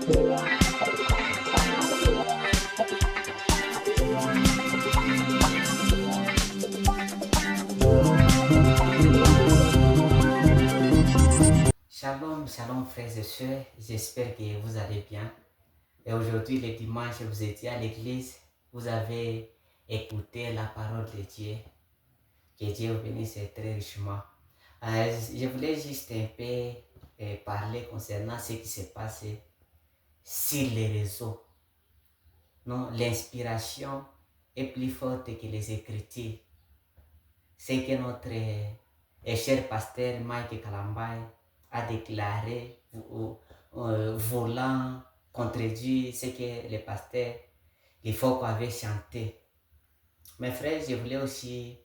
Shalom, shalom frères et sœurs, j'espère que vous allez bien. Et aujourd'hui, le dimanche, vous étiez à l'église, vous avez écouté la parole de Dieu. Que Dieu vous bénisse très richement. Je voulais juste un peu parler concernant ce qui s'est passé sur les réseaux. Non, l'inspiration est plus forte que les écritures. C'est que notre cher pasteur Mike Kalambay a déclaré, voulant contredire ce que le pasteur Ifoko avait chanté. Mes frères, je voulais aussi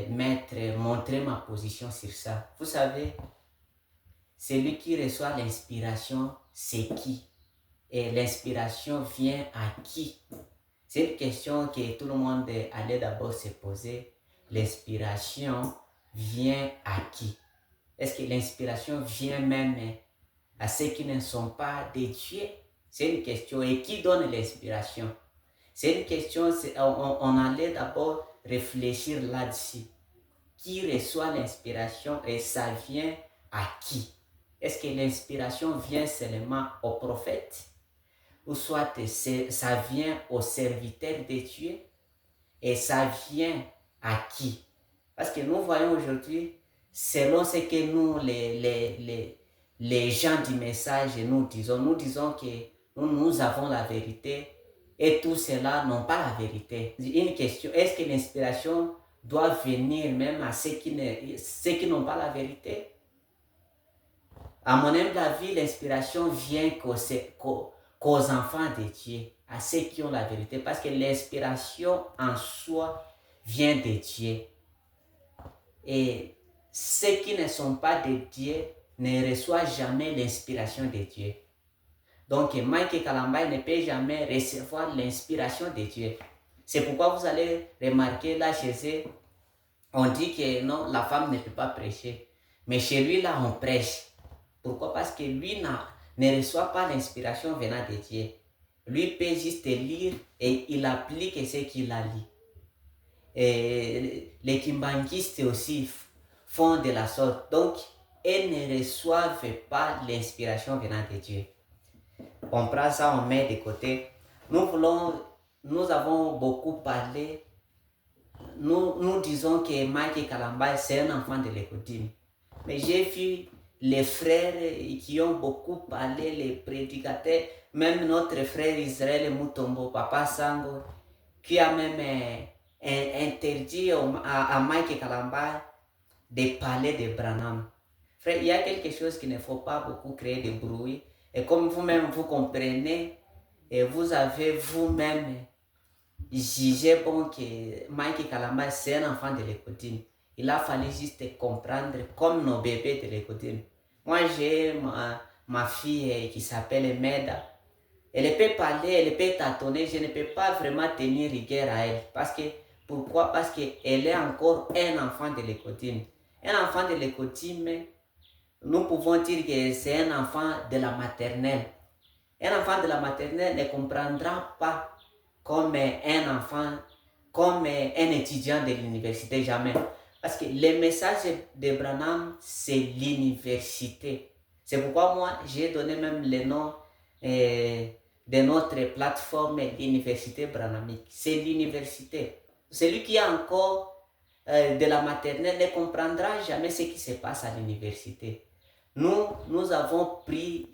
montrer ma position sur ça. Vous savez, celui qui reçoit l'inspiration, c'est qui? Et l'inspiration vient à qui? C'est une question que tout le monde allait d'abord se poser. L'inspiration vient à qui? Est-ce que l'inspiration vient même à ceux qui ne sont pas de Dieu? C'est une question. Et qui donne l'inspiration? C'est une question, on allait d'abord réfléchir là-dessus. Qui reçoit l'inspiration et ça vient à qui? Est-ce que l'inspiration vient seulement au prophète? Ou soit ça vient aux serviteurs de Dieu? Et ça vient à qui? Parce que nous voyons aujourd'hui, selon ce que nous, les gens du message, nous disons que nous avons la vérité et tous ceux-là n'ont pas la vérité. Une question, est-ce que l'inspiration doit venir même à ceux qui n'ont pas la vérité? À mon humble avis, l'inspiration vient qu'aux enfants de Dieu, à ceux qui ont la vérité, parce que l'inspiration en soi vient de Dieu. Et ceux qui ne sont pas de Dieu ne reçoivent jamais l'inspiration de Dieu. Donc, Mike Kalambay ne peut jamais recevoir l'inspiration de Dieu. C'est pourquoi vous allez remarquer là chez eux, on dit que non, la femme ne peut pas prêcher. Mais chez lui, là, on prêche. Pourquoi? Parce que lui ne reçoit pas l'inspiration venant de Dieu. Lui peut juste lire et il applique ce qu'il a lu. Et les kimbangistes aussi font de la sorte. Donc, ils ne reçoivent pas l'inspiration venant de Dieu. On prend ça, on met de côté. Nous avons beaucoup parlé. Nous disons que Mike Kalambay, c'est un enfant de l'écotime. Mais j'ai vu les frères qui ont beaucoup parlé, les prédicateurs, même notre frère Israël Mutombo, Papa Sango, qui a même interdit à Mike Kalambay de parler de Branham. Frère, il y a quelque chose qu'il ne faut pas beaucoup créer de bruit. Et comme vous-même vous comprenez, et vous avez vous-même jugé bon que Mike Kalambay c'est un enfant de l'écotime. Il a fallu juste comprendre comme nos bébés de l'écotime. Moi j'ai ma fille qui s'appelle Meda. Elle peut parler, elle peut tâtonner, je ne peux pas vraiment tenir rigueur à elle. Pourquoi? Parce qu'elle est encore un enfant de l'écotime. Un enfant de l'écotime, nous pouvons dire que c'est un enfant de la maternelle. Un enfant de la maternelle ne comprendra pas comme un enfant, comme un étudiant de l'université, jamais. Parce que le message de Branham, c'est l'université. C'est pourquoi moi, j'ai donné même le nom de notre plateforme, l'université branhamique. C'est l'université. Celui qui a encore de la maternelle ne comprendra jamais ce qui se passe à l'université. Nous avons pris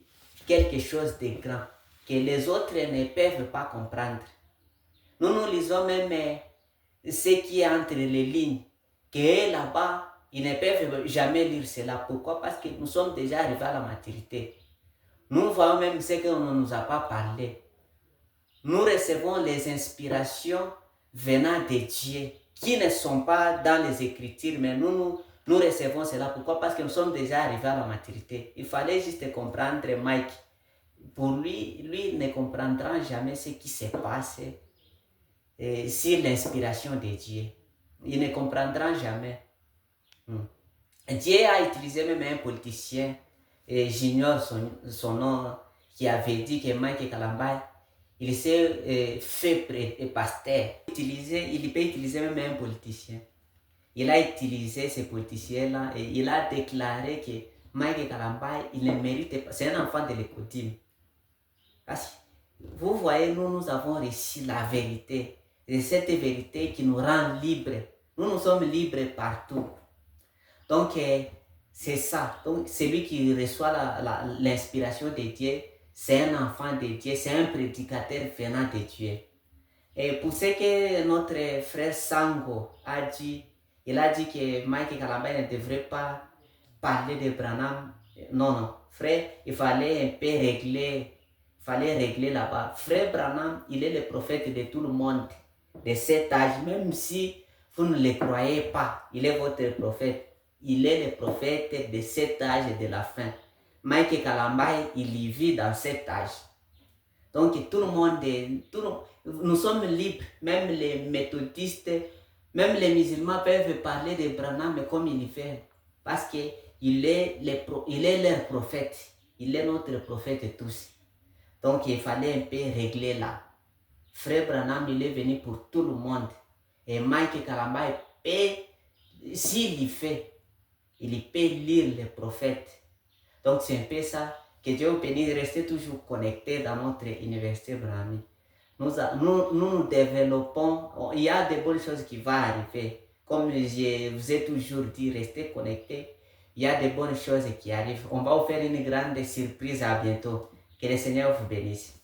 quelque chose de grand que les autres ne peuvent pas comprendre. Nous lisons même ce qui est entre les lignes, que là-bas, ils ne peuvent jamais lire cela. Pourquoi? Parce que nous sommes déjà arrivés à la maturité. Nous voyons même ce qu'on ne nous a pas parlé. Nous recevons les inspirations venant de Dieu, qui ne sont pas dans les Écritures, mais nous recevons cela. Pourquoi? Parce que nous sommes déjà arrivés à la maturité. Il fallait juste comprendre Mike. Pour lui ne comprendra jamais ce qui se passe sur l'inspiration de Dieu. Il ne comprendra jamais. Dieu a utilisé même un politicien, et j'ignore son nom, qui avait dit que Mike Kalambay, il s'est fait pasteur. Il peut utiliser même un politicien. Il a utilisé ces politiciens-là et il a déclaré que Mike Kalambay, il ne mérite pas. C'est un enfant de l'écotime. Parce que vous voyez, nous avons reçu la vérité. Et cette vérité qui nous rend libres. Nous sommes libres partout. Donc, c'est ça. Donc, celui qui reçoit l'inspiration de Dieu, c'est un enfant de Dieu, c'est un prédicateur venant de Dieu. Et pour ce que notre frère Sango a dit, il a dit que Mike Kalambay ne devrait pas parler de Branham. Non, frère, il fallait un peu régler là-bas. Frère Branham, il est le prophète de tout le monde, de cet âge, même si vous ne le croyez pas, il est votre prophète. Il est le prophète de cet âge et de la fin. Mike Kalambay, il y vit dans cet âge. Donc tout le monde, nous sommes libres, même les méthodistes, même les musulmans peuvent parler de Branham comme ils veulent. Parce qu'il est leur prophète. Il est notre prophète tous. Donc il fallait un peu régler là. Frère Branham, il est venu pour tout le monde. Et Mike Kalambay s'il y fait, il peut lire les prophètes. Donc c'est un peu ça. Que Dieu vous bénisse, restez toujours connectés dans notre université Brahmi. Nous développons, il y a de bonnes choses qui vont arriver. Comme je vous ai toujours dit, restez connectés. Il y a de bonnes choses qui arrivent. On va vous faire une grande surprise à bientôt. Que le Seigneur vous bénisse.